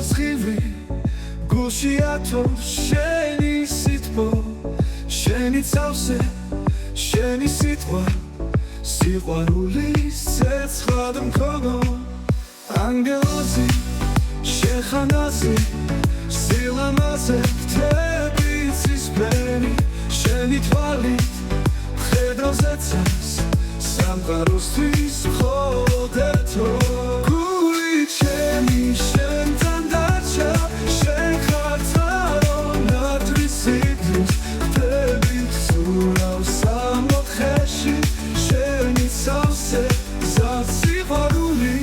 ხილვი გულში ათო შენი სიტყვა შენი ცავსე შენი სიტყვა სიყვარულის ცეცხლად მქონო ანგელოზი შეხანაზე სილამაზე ფრთები ცისფერი შენი თვალით ხედავზეცას სამყაროსთვის მხოლოდ ერთო გული ჩემი შენთან დარჩა შენ ხარ თარონატრის სიგრძის ფრთები ცურავს სამოთხეში შენი ცავსე გზად სიყვარული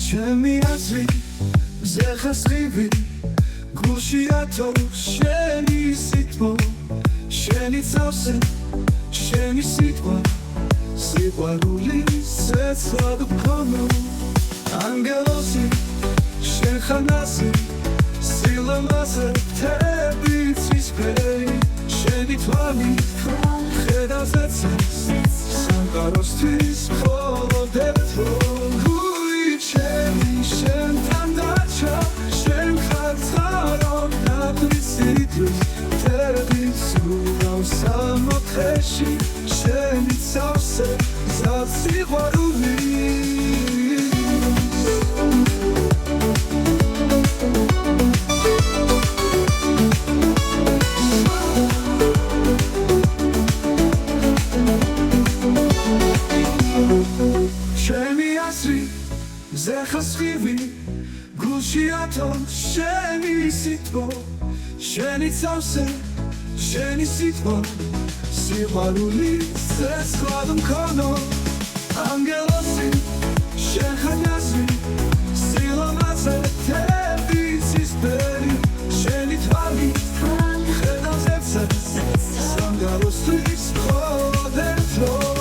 ჩემი აზრი ზეხასხივი გულში ათო შენი სიტყვა შენი ცავსე შენი სიტყვა სიყვარულის ცეცხლად მქონო ანგელოზი შეხანაზე სილამაზე ფრთები ცისფერი შენი თვალით ხედავზეცას სამყაროსთვის მხოლოდ ერთო ჩემი შენთან დარჩა შენ ხარ თარონატრის სიგრძის ფრთები ცურავს სამოთხეში შენი ცავსე გზად სიყვარული ჩემი აზრი ზეხასხივი გულში ათო შენი სიტყვა შენი ცავსე შენი სიტყვა სიყვარულის ცეცხლად მქონო ანგელოზი შეხანაზე სილამაზე ფრთები ცისფერი შენი თვალით ხედავზეცას სამყაროსთვის მხოლოდ ერთო